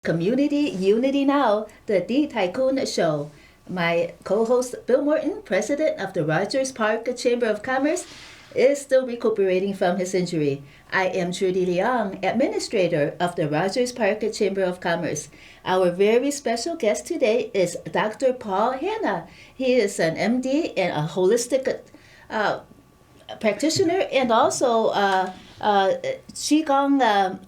Community Unity Now, the D Tycoon Show. My co-host Bill Morton, president of the Rogers Park Chamber of Commerce, is still recuperating from his injury. I am Trudy Leong, administrator of the Rogers Park Chamber of Commerce. Our very special guest today is Dr. Paul Hanna. He is an MD and a holistic practitioner and also Qigong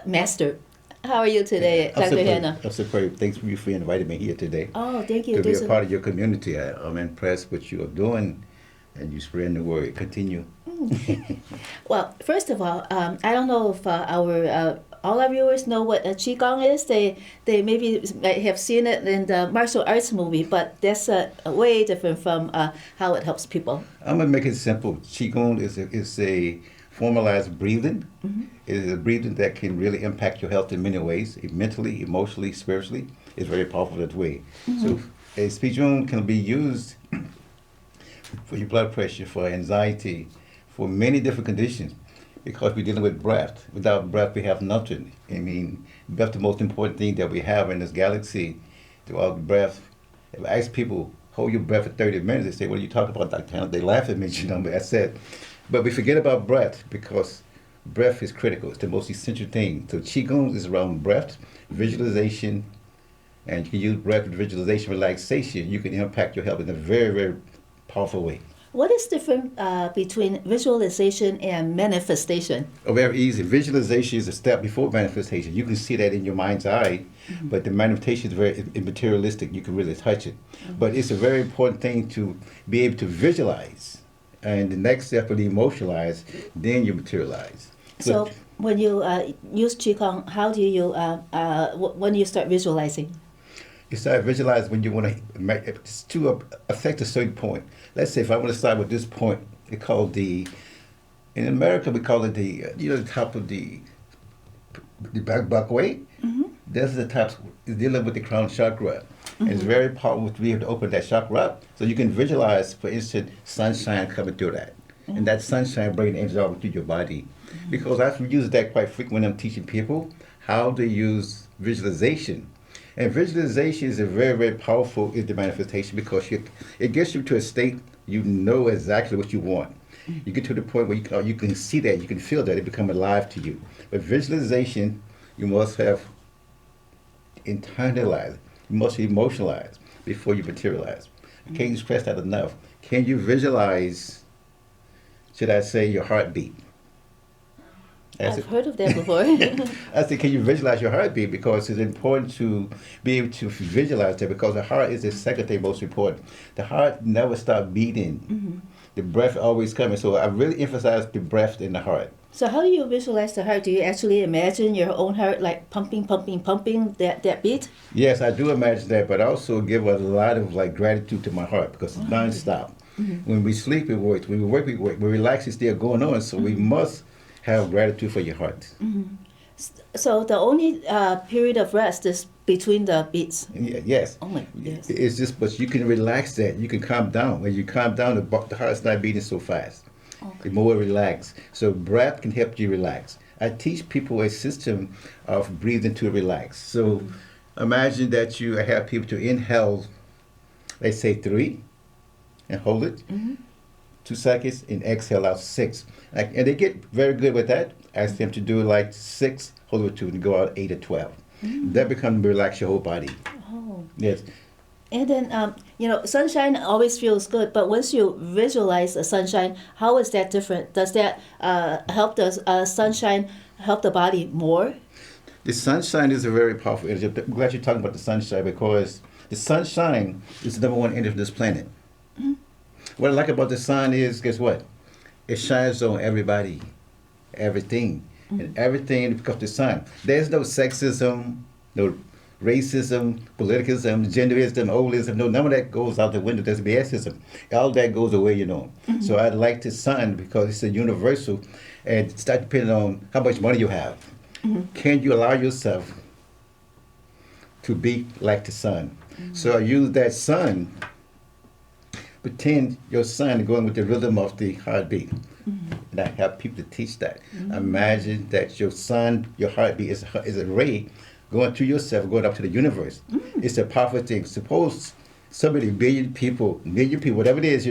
master. How are you today, Dr. Hanna? I'm super. Thanks for inviting me here today. Oh, thank you. To be a part of your community. I'm impressed with what you are doing, and you spreading the word. Continue. Well, first of all, I don't know if our all our viewers know what a Qigong is. They maybe might have seen it in the martial arts movie, but that's way different from how it helps people. I'm gonna make it simple. Qigong is a formalized breathing. Mm-hmm. It is a breathing that can really impact your health in many ways, mentally, emotionally, spiritually. It's very powerful that way. Mm-hmm. So a Qigong can be used for your blood pressure, for anxiety, for many different conditions, because we're dealing with breath. Without breath, we have nothing. I mean, breath is the most important thing that we have in this galaxy. Without breath, if I ask people, hold your breath for 30 minutes, they say, what are you talking about, Dr. Hanna? They laugh at me, but I said, but we forget about breath because breath is critical. It's the most essential thing. So Qigong is around breath, visualization, and you can use breath with visualization, relaxation. You can impact your health in a very, very powerful way. What is different between visualization and manifestation? Oh, very easy. Visualization is a step before manifestation. You can see that in your mind's eye, mm-hmm. but the manifestation is very materialistic. You can really touch it. Mm-hmm. But it's a very important thing to be able to visualize. And the next step will emotionalize, then you materialize. So when you use Qigong, how do you, when do you start visualizing? You start visualizing when you want to affect a certain point. Let's say if I want to start with this point, it's called in America we call it the top of the back way. Mm-hmm. This is the top, it's dealing with the crown chakra. Mm-hmm. It's very powerful to be able to open that chakra up. So you can visualize, for instance, sunshine coming through that. Mm-hmm. And that sunshine bringing energy all through your body. Mm-hmm. Because I use that quite frequently when I'm teaching people how to use visualization. And visualization is a very, very powerful in the manifestation because it gets you to a state you know exactly what you want. Mm-hmm. You get to the point where you can see that, you can feel that, it becomes alive to you. But visualization, you must have internalized. You must emotionalize before you materialize. Mm-hmm. Can't you stress that enough? Can you visualize, should I say, your heartbeat? I've heard of that before. I said, can you visualize your heartbeat? Because it's important to be able to visualize that because the heart is the second thing most important. The heart never stops beating. Mm-hmm. The breath always coming. So I really emphasize the breath in the heart. So how do you visualize the heart? Do you actually imagine your own heart like pumping, that beat? Yes, I do imagine that, but I also give a lot of gratitude to my heart because it's nonstop. Mm-hmm. When we sleep, it works. When we work, we work. When we relax, it's still going on. So we must have gratitude for your heart. Mm-hmm. So the only period of rest is between the beats? Yes. Only, yes. It's just, but you can relax that. You can calm down. When you calm down, the heart's not beating so fast. Okay. More relaxed. So breath can help you relax. I teach people a system of breathing to relax. So imagine that you have people to inhale, let's say 3, and hold it, 2 seconds, and exhale out 6. And they get very good with that. Ask them to do 6, hold it 2, and go out 8 or 12. Mm-hmm. That becomes relax your whole body. Oh. Yes. And then, sunshine always feels good, but once you visualize the sunshine, how is that different? Does that help the sunshine help the body more? The sunshine is a very powerful energy. I'm glad you're talking about the sunshine because the sunshine is the number one energy of this planet. Mm-hmm. What I like about the sun is, guess what? It shines on everybody, everything, and everything because of the sun. There's no sexism, no racism, politicalism, genderism, oldism, no, none of that goes out the window. There's BSism. All that goes away, Mm-hmm. So I like the sun because it's a universal and it's not depending on how much money you have. Can you allow yourself to be like the sun? So I use that sun, pretend your sun going with the rhythm of the heartbeat. And I help people to teach that. Imagine that your sun, your heartbeat is a ray going through yourself, going up to the universe. It's a powerful thing. Suppose somebody, million people, whatever it is,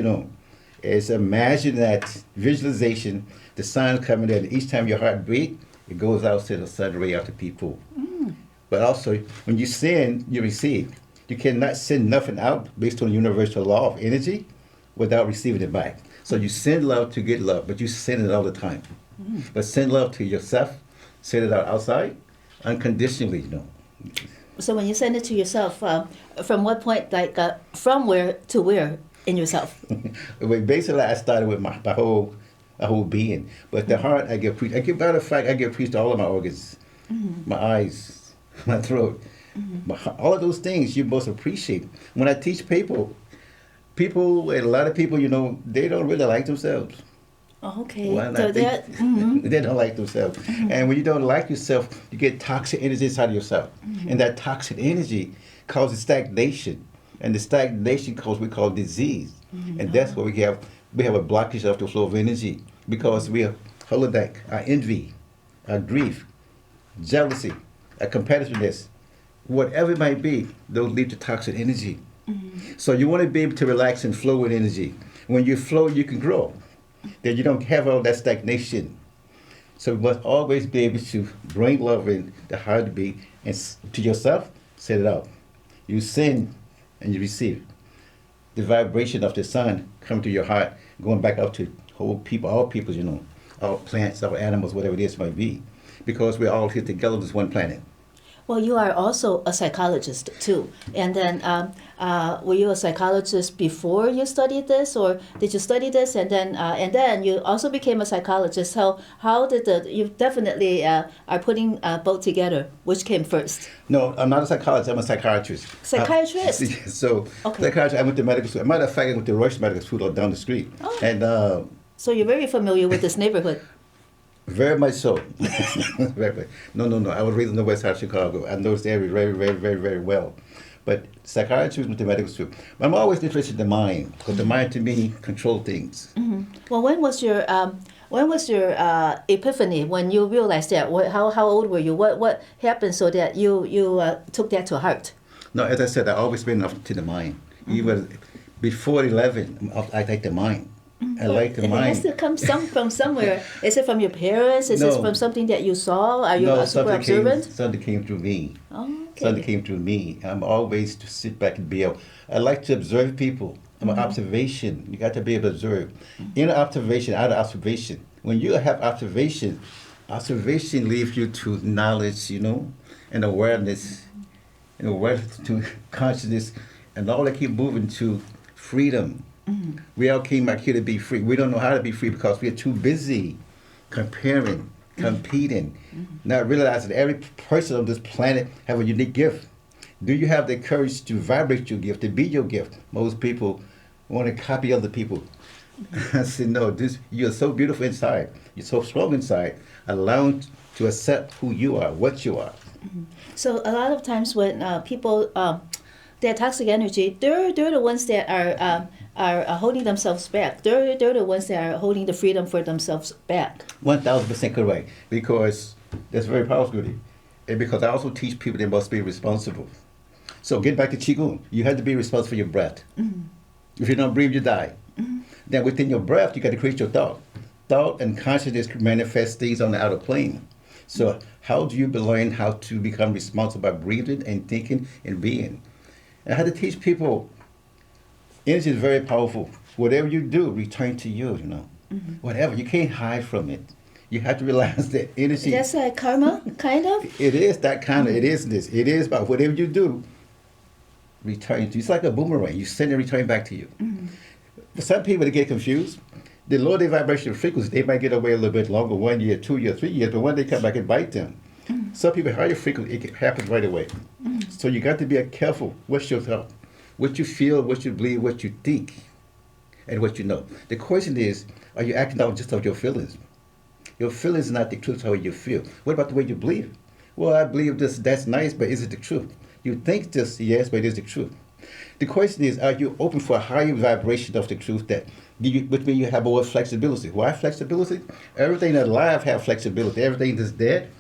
is imagine that visualization, the sun coming in. Each time your heart beat, it goes out to the sun ray out to people. But also, when you send, you receive. You cannot send nothing out based on the universal law of energy without receiving it back. So you send love to get love, but you send it all the time. But send love to yourself, send it out outside, unconditionally, So when you send it to yourself, from what point, like from where to where in yourself? Well, basically, I started with my whole being. But the heart, I get preached. Matter of fact, I get preached to all of my organs, my eyes, my throat, all of those things you most appreciate. When I teach people, a lot of people, they don't really like themselves. Okay. Well, So that, they don't like themselves. And when you don't like yourself, you get toxic energy inside of yourself. And that toxic energy causes stagnation. And the stagnation causes what we call disease. And that's what we have. We have a blockage of the flow of energy because we are holodeck, our envy, our grief, jealousy, our competitiveness, whatever it might be, those lead to toxic energy. So you want to be able to relax and flow with energy. When you flow, you can grow. Then you don't have all that stagnation. So you must always be able to bring love in the heartbeat and to yourself, set it out. You send and you receive. The vibration of the sun come to your heart, going back up to whole people, all peoples, all plants, all animals, whatever it is might be. Because we're all here together on this one planet. well, you are also a psychologist too. And then, were you a psychologist before you studied this, or did you study this and then you also became a psychologist? So how did you definitely are putting both together? Which came first? No, I'm not a psychologist. I'm a psychiatrist. Psychiatrist. So, Okay. psychiatrist. I went to medical school. As a matter of fact, I went to Royce Medical School down the street. Oh. And So you're very familiar with this neighborhood. very much so. Very much. No. I was raised in the west side of Chicago. I know this area very, very, very, very well. But psychiatry went to medical school. But I'm always interested in the mind, because the mind to me controls things. Well, when was your epiphany when you realized that? How old were you? What happened so that you took that to heart? No, as I said, I've always been up to the mind. Even before 11, I like the mind. I like the It has mind. to come from somewhere. Is it from your parents? Is No. it from something that you saw? Are you a super observant? Something came through me. Oh, okay. Something came through me. I'm always to sit back and be able. I like to observe people. I'm an observation. You got to be able to observe. Inner observation, outer observation. When you have observation leads you to knowledge, and awareness, to consciousness, and all that keep moving to freedom. We all came out here to be free. We don't know how to be free because we are too busy comparing, competing, not realizing that every person on this planet have a unique gift. Do you have the courage to vibrate your gift, to be your gift? Most people want to copy other people. I said, no, you're so beautiful inside. You're so strong inside. Allow to accept who you are, what you are. So a lot of times when people, their toxic energy, they're the ones that are holding themselves back. They're the ones that are holding the freedom for themselves back. 1,000% correct. Because that's very powerful. And because I also teach people they must be responsible. So get back to Qigong. You have to be responsible for your breath. If you don't breathe, you die. Then within your breath, you got to create your thought. Thought and consciousness manifest things on the outer plane. So how do you learn how to become responsible by breathing and thinking and being? And I had to teach people, energy is very powerful. Whatever you do, return to you, Whatever, you can't hide from it. You have to realize that energy. That's like karma, kind of? It is that kind of, it is this. It is about whatever you do, return to you. It's like a boomerang. You send it, return back to you. For some people, they get confused. The lower their vibrational frequency, they might get away a little bit longer, 1 year, 2 years, 3 years, but when they come back and bite them. Some people, higher frequency, it happens right away. So you got to be careful. What's your thought? What you feel, what you believe, what you think, and what you know. The question is, are you acting out just of your feelings? Your feelings is not the truth of how you feel. What about the way you believe? Well, I believe this, that's nice, but is it the truth? You think this, yes, but is it the truth? The question is, are you open for a higher vibration of the truth that which means you have more flexibility? Why flexibility? Everything that's alive have flexibility. Everything that's dead,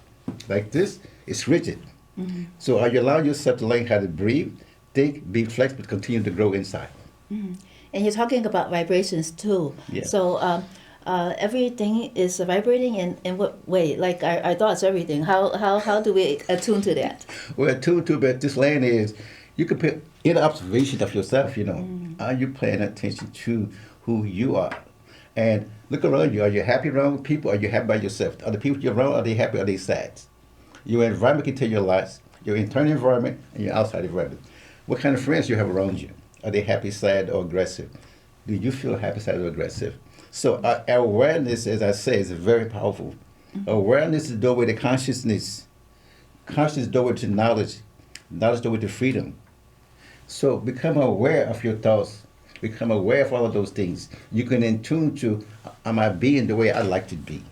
like this, is rigid. Mm-hmm. So are you allowing yourself to learn how to breathe, think, be flexible, continue to grow inside? Mm-hmm. And you're talking about vibrations too. Yeah. So everything is vibrating in what way? Like our thoughts, everything. How do we attune to that? Well, too, but this land is, you can put in observation of yourself, Are you paying attention to who you are? And look around you. Are you happy around people? Are you happy by yourself? Are the people you're around, are they happy? Are they sad? Your environment can tell you a lot. Your internal environment and your outside environment. What kind of friends you have around you? Are they happy, sad, or aggressive? Do you feel happy, sad, or aggressive? So awareness, as I say, is very powerful. Awareness is the doorway to consciousness. Consciousness is the doorway to knowledge. Knowledge is the doorway to freedom. So become aware of your thoughts. Become aware of all of those things. You can in tune to, am I being the way I like to be?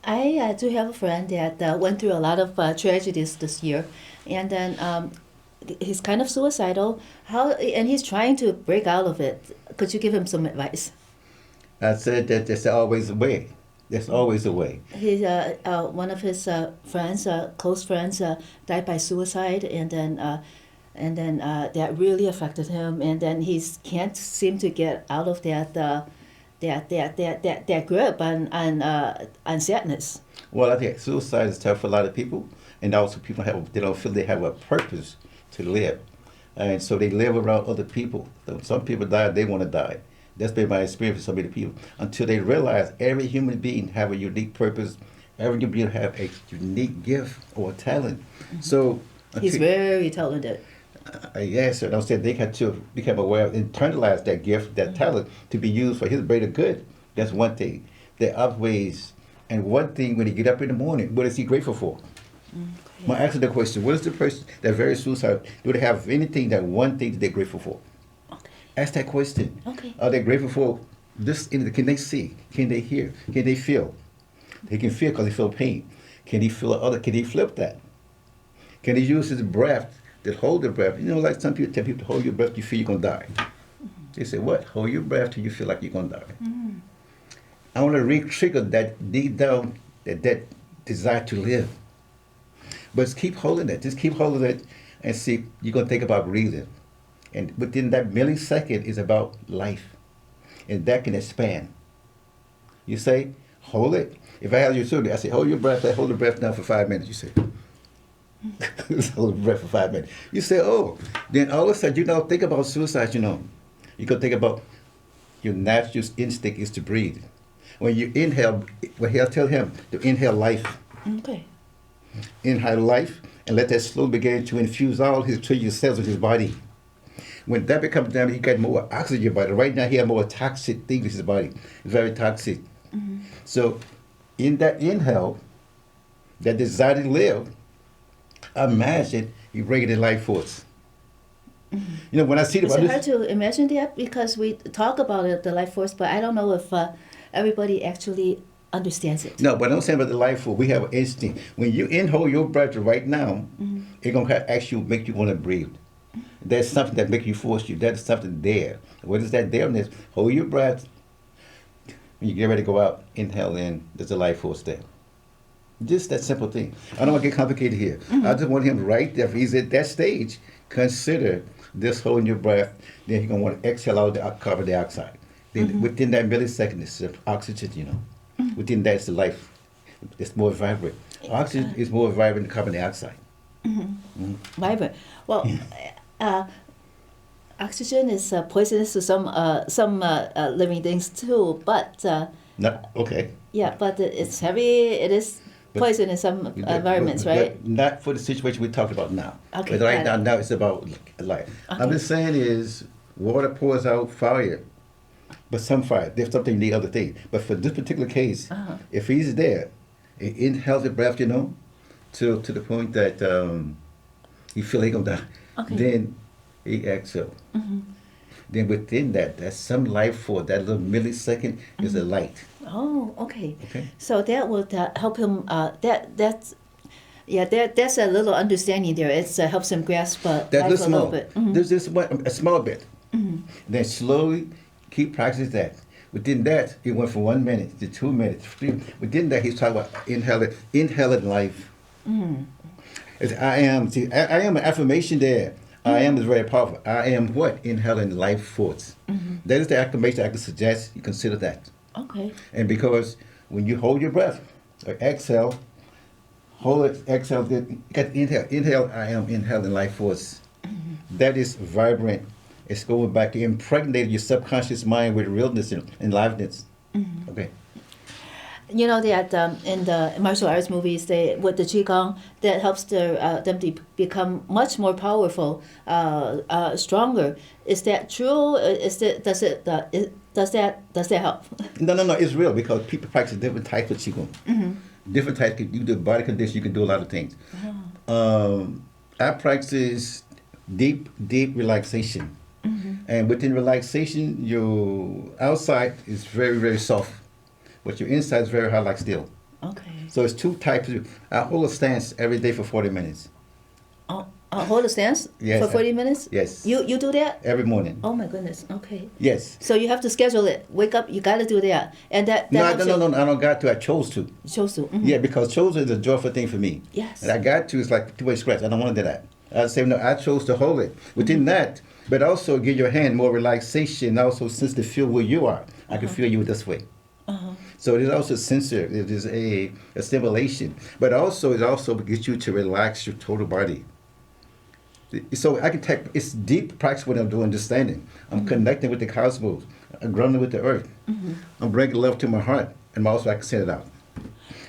I do have a friend that went through a lot of tragedies this year, and then he's kind of suicidal. And he's trying to break out of it. Could you give him some advice? I said that there's always a way. There's always a way. He one of his friends, close friends, died by suicide, and then that really affected him, and then he can't seem to get out of that grip on sadness. Well, I think suicide is tough for a lot of people, and also people they don't feel they have a purpose to live, and so they live around other people. So some people die, they want to die. That's been my experience with so many people. Until they realize every human being have a unique purpose, every human being have a unique gift or talent. Mm-hmm. So he's very talented. Yes, and I said they had to become aware, internalize that gift, that talent, to be used for his greater good. That's one thing. There are other ways. And one thing, when he get up in the morning, what is he grateful for? Okay. I ask the question, what is the person that very suicidal, do they have anything, that one thing that they're grateful for? Okay. Ask that question. Okay. Are they grateful for this? Can they see? Can they hear? Can they feel? They can feel because they feel pain. Can he feel other? Can he flip that? Can he use his breath? That hold the breath. Like some people tell people to hold your breath, you feel you're going to die. They say, what? Hold your breath till you feel like you're going to die. I want to re-trigger that deep down, that desire to live. But just keep holding it. Just keep holding it and see, you're going to think about breathing. And within that millisecond is about life. And that can expand. You say, hold it. If I have your children, I say, hold your breath. I hold the breath now for 5 minutes. You say, hold the breath for 5 minutes. You say, oh. Then all of a sudden, think about suicide, You can think about your natural instinct is to breathe. When you inhale, tell him to inhale life. Okay. Inhale life and let that slowly begin to infuse all his trillion cells of his body. When that becomes down, he got more oxygen in your body. Right now, he has more toxic things in his body. It's very toxic. Mm-hmm. So, in that inhale, that desire to live, imagine you bring it in life force. Mm-hmm. When I see it's hard to imagine that because we talk about it, the life force, but I don't know if everybody actually understands it. No, but I'm saying about the life force, we have an instinct. When you inhale your breath right now, it's going to actually make you want to breathe. There's something that makes you force you. That's something there. What is that there-ness? Hold your breath. When you get ready to go out, inhale in. There's a life force there. Just that simple thing. I don't want to get complicated here. I just want him right there. If he's at that stage, consider this holding your breath. Then you're going to want to exhale out the carbon dioxide. Then within that millisecond, it's oxygen, Within that, it's the life. It's more vibrant. Oxygen is more vibrant than carbon dioxide. Vibrant. Well, oxygen is poisonous to some living things too, but okay. Yeah, but it's heavy. It is poison in some environments, right? Not for the situation we're talking about now. Okay. But right now it's about life. Okay. I'm just saying is water pours out fire, but some fire. There's something the other thing. But for this particular case, if he's there, inhale the breath, to the point that he feel he gonna die. Okay. Then he exhale. Then within that's some life for that little millisecond is a light. Oh, okay. Okay. So that will help him. That's a little understanding there. It helps him grasp That's life just a little small. bit. Mm-hmm. There's just a small bit. Then slowly keep practicing that. Within that, it went from 1 minute to 2 minutes, 3. Within that, he's talking about inhaling life. It's I am. See, I am an affirmation there. I am is very powerful. I am what? Inhaling life force. That is the affirmation I can suggest you consider that. Okay. And because when you hold your breath, or exhale, hold it, exhale, you got inhale. Inhale, I am inhaling life force. That is vibrant. It's going back to impregnate your subconscious mind with realness and liveness. Okay. You know that in the martial arts movies, they with the qigong that helps them to become much more powerful, stronger. Is that true? Does that help? No. It's real because people practice different types of qigong. Different types. You do body condition. You can do a lot of things. I practice deep relaxation, and within relaxation, your outside is very, very soft, but your inside is very hard like steel. Okay. So it's two types. I hold a stance every day for 40 minutes. Hold a stance Yes, for 40 minutes? Yes. You do that? Every morning. Oh my goodness. Okay. Yes. So you have to schedule it. Wake up, you got to do that. And that No, helps you. I don't got to. I chose to. Chose to. Mhm. Yeah, because chosen is a joyful thing for me. Yes. And I got to. It's like two-way scratch. I don't want to do that. I say no. I chose to hold it within that, but also give your hand more relaxation. Also, since to feel where you are, I can feel you this way. So it is also sensor. It is a stimulation, but also it also gets you to relax your total body. So I can take it's deep practice what I'm doing, just standing. I'm connecting with the cosmos. I'm grounding with the earth. I'm bringing love to my heart, and also I can send it out.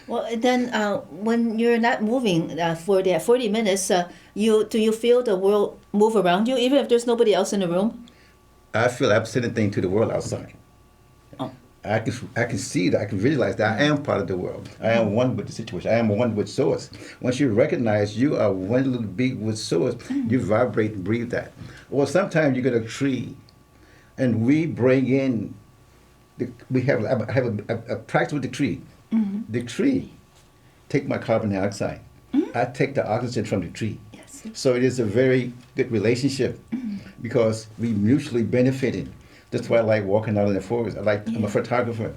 Well, then when you're not moving for that 40 minutes, do you feel the world move around you, even if there's nobody else in the room? I feel I'm sending things to the world outside. Oh. I can see that, I can visualize that I am part of the world. I am one with the situation. I am one with source. Once you recognize you are one little being with source, you vibrate and breathe that. Or sometimes you get a tree, and we bring in, I have a practice with the tree. The tree take my carbon dioxide. I take the oxygen from the tree. Yes. So it is a very good relationship because we mutually benefiting. That's why I like walking out in the forest. I'm a photographer.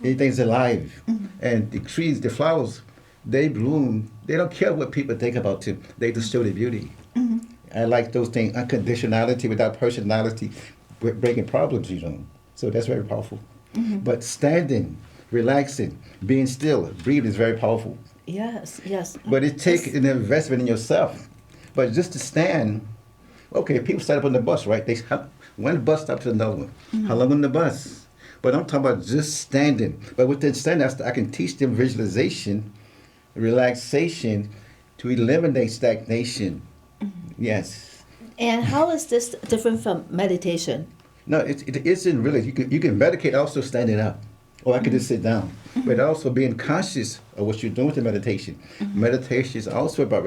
Anything's alive. And the trees, the flowers, they bloom. They don't care what people think about them. They just show the beauty. I like those things, unconditionality without personality, breaking problems, So that's very powerful. But standing, relaxing, being still, breathing is very powerful. Yes. But it takes an investment in yourself. But just to stand, okay, people stand up on the bus, right? They one bus stop to another one. How long on the bus? But I'm talking about just standing. But within standing, I can teach them visualization, relaxation, to eliminate stagnation. Yes. And how is this different from meditation? No, it isn't really. You can meditate also standing up, or I can just sit down. But also being conscious of what you're doing with the meditation. Meditation is also about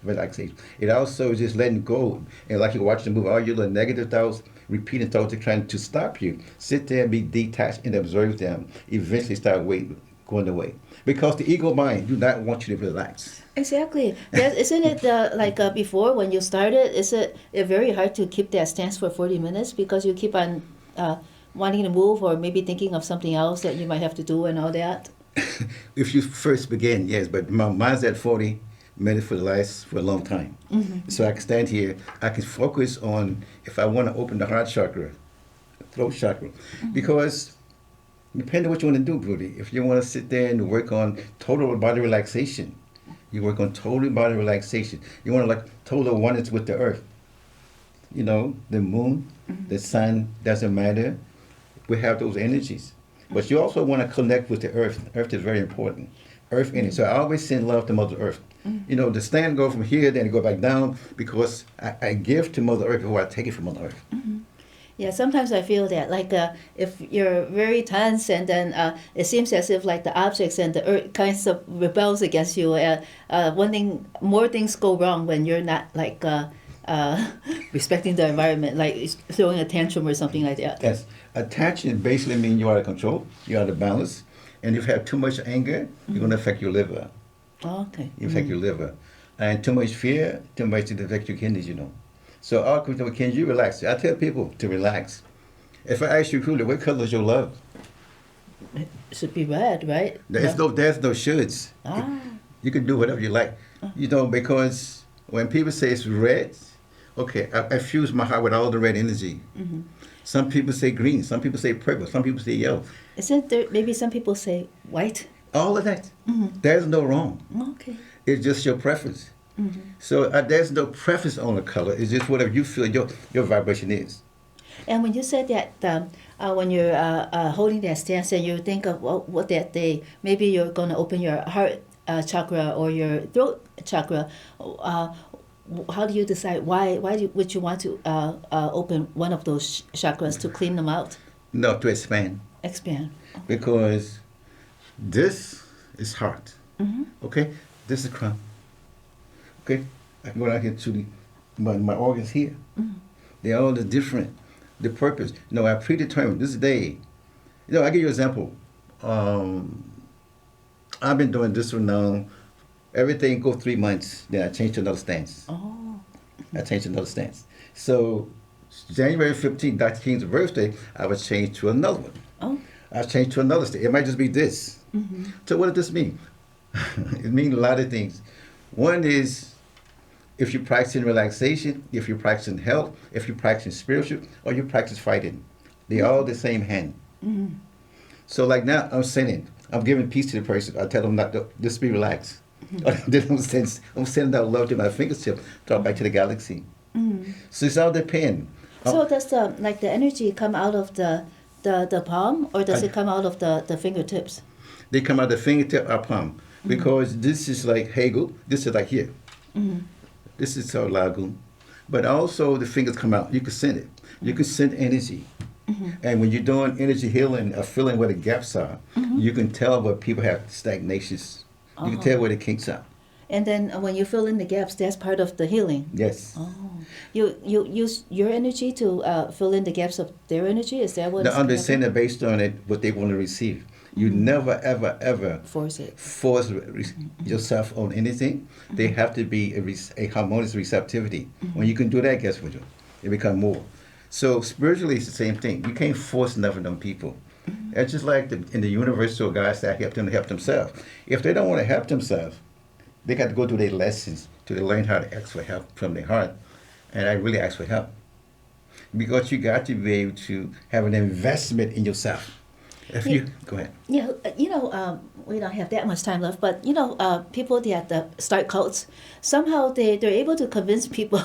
relaxation. It also is just letting go. And like you're watching a movie, all your little negative thoughts, repeating thoughts are trying to stop you. Sit there and be detached and observe them. Eventually start going away. Because the ego mind do not want you to relax. Exactly. Isn't it like before when you started, is it very hard to keep that stance for 40 minutes because you keep on wanting to move or maybe thinking of something else that you might have to do and all that? If you first begin, yes, but mine's at 40 minutes for a long time. So I can stand here, I can focus on if I want to open the heart chakra, throat chakra, because depending on what you want to do, Trudy, if you want to sit there and work on total body relaxation, you work on total body relaxation. You want to total oneness with the earth. The moon, the sun, doesn't matter. We have those energies. But you also want to connect with the earth. Earth is very important. Earth energy. So I always send love to Mother Earth. The stand go from here, then it go back down because I give to Mother Earth before I take it from Mother Earth. Yeah, sometimes I feel that, if you're very tense and then it seems as if the objects and the earth kinds of rebels against you, more things go wrong when you're not respecting the environment, like throwing a tantrum or something like that. Yes. Attachment basically means you're out of control, you're out of balance. And if you have too much anger, you're going to affect your liver. Okay. You affect your liver. And too much fear, too much it affect your kidneys, you know. So all can you relax? I tell people to relax. If I ask you, Trudy, what color is your love? It should be red, right? There's no shoulds. Ah. You can do whatever you like. You know, because when people say it's red, okay, I fuse my heart with all the red energy. Some people say green, some people say purple, some people say yellow. Isn't there, maybe some people say white? All of that. There's no wrong. Okay. It's just your preference. So there's no preference on the color. It's just whatever you feel your vibration is. And when you said that, when you're holding that stance and you think of what that day, maybe you're going to open your heart chakra or your throat chakra. How do you decide would you want to open one of those chakras to clean them out? No, to expand. Expand. Because this is heart. Okay? This is crown. Okay? I can go down here to my organs here. They're all different. The purpose. No, I predetermined this day. I give you an example. I've been doing this for now. Everything go 3 months, then I change to another stance. Oh. I changed to another stance. So January 15th, Dr. King's birthday, I was changed to another one. Oh. I changed to another stance. It might just be this. So what does this mean? It means a lot of things. One is if you're practicing relaxation, if you're practicing health, if you're practicing spiritual, or you practice fighting. They're all the same hand. So like now, I'm sending. I'm giving peace to the person. I tell them not to, just be relaxed. Then I'm sending out love to my fingertip, talk back to the galaxy. So it's all depend. So does the energy come out of the palm, or does it come out of the fingertips? They come out the fingertip or palm. Because this is like Hegel, this is like here. This is our lagoon. But also the fingers come out. You can send it. You can send energy. And when you're doing energy healing or feeling where the gaps are, you can tell where people have stagnations. You can tell where the kinks are. And then when you fill in the gaps, that's part of the healing. Yes. Oh, you use your energy to fill in the gaps of their energy. Is that what? The understanding based on it, what they want to receive. You never, ever, ever force yourself on anything. They have to be a harmonious receptivity. When you can do that, guess what? It becomes more. So spiritually, it's the same thing. You can't force nothing on people. It's just like in the universal guys that help them to help themselves. If they don't want to help themselves, they got to go through their lessons to learn how to ask for help from their heart. And I really ask for help. Because you got to be able to have an investment in yourself. Go ahead. Yeah, we don't have that much time left, but people that start cults, somehow they're able to convince people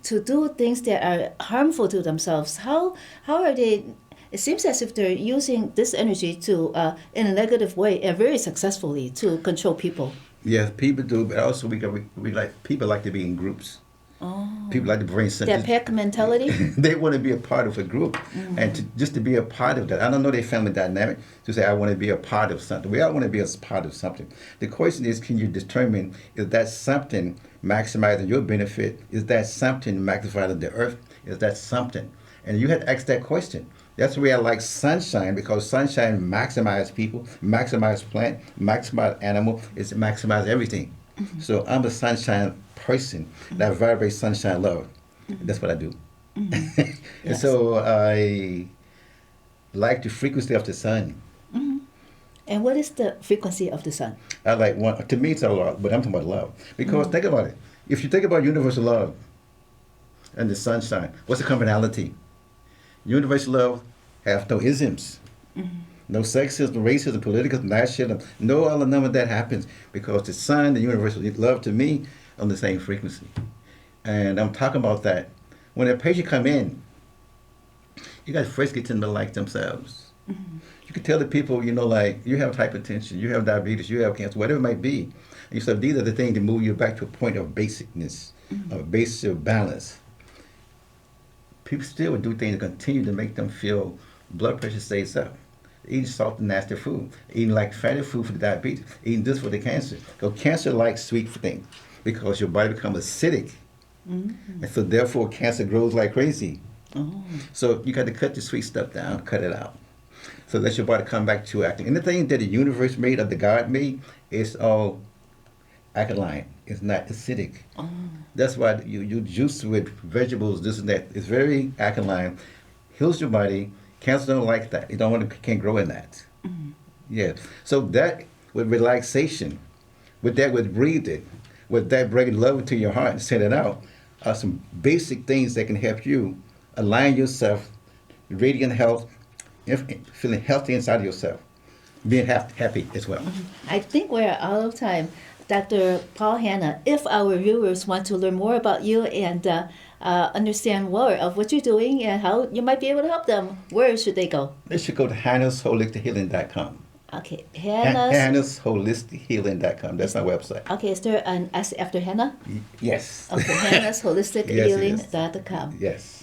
to do things that are harmful to themselves. How are they? It seems as if they're using this energy to in a negative way and very successfully to control people. Yes, people do, but also people like to be in groups. Oh. People like to bring something. That pack mentality? They want to be a part of a group. And just to be a part of that. I don't know their family dynamic to say, I want to be a part of something. We all want to be a part of something. The question is, can you determine if that something maximizing your benefit? Is that something maximizing the earth? Is that something? And you have to ask that question. That's why I like sunshine, because sunshine maximizes people, maximizes plant, maximizes animal, it maximizes everything. So I'm a sunshine person that vibrates sunshine love. That's what I do. And so I like the frequency of the sun. And what is the frequency of the sun? I like one. To me, it's a lot, but I'm talking about love. Because think about it. If you think about universal love and the sunshine, what's the commonality? Universal love have no isms. No sexism, racism, political, nationalism. No other none of that happens because the sun, the universal love to me, on the same frequency. And I'm talking about that. When a patient come in, you got to first get them to like themselves. You can tell the people, like you have hypertension, you have diabetes, you have cancer, whatever it might be. And so these are the things that move you back to a point of basicness, of basic balance. People still would do things to continue to make them feel blood pressure stays up. Eating salt and nasty food, eating like fatty food for the diabetes, eating this for the cancer. Because cancer likes sweet things because your body becomes acidic. And so therefore cancer grows like crazy. So you got to cut the sweet stuff down, cut it out. So let your body come back to acting. Anything that the universe made or the God made is all alkaline. It's not acidic. Oh. That's why you juice with vegetables, this and that. It's very alkaline, heals your body. Cancer don't like that. It don't want to, can't grow in that. Yeah. So that with relaxation, with that with breathing, with that bringing love into your heart and send it out, are some basic things that can help you align yourself, radiant health, feeling healthy inside of yourself, being happy as well. I think we're out of time. Dr. Paul Hanna, if our viewers want to learn more about you and understand more of what you're doing and how you might be able to help them, where should they go? They should go to hannahsholisthealing.com. Okay, hannahsholisthealing.com. That's my website. Okay, is there an S after Hannah? Yes. Okay, hannahsholisthealing.com. Yes.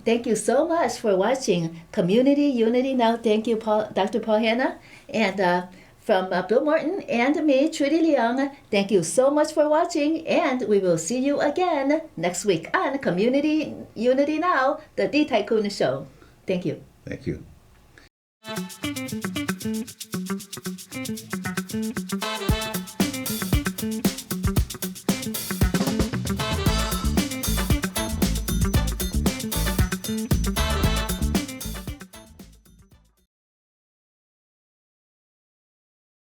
Thank you so much for watching Community Unity Now. Thank you, Dr. Paul Hanna. And from Bill Morton and me, Trudy Leong, thank you so much for watching. And we will see you again next week on Community Unity Now, the D Tycoon Show. Thank you. Thank you.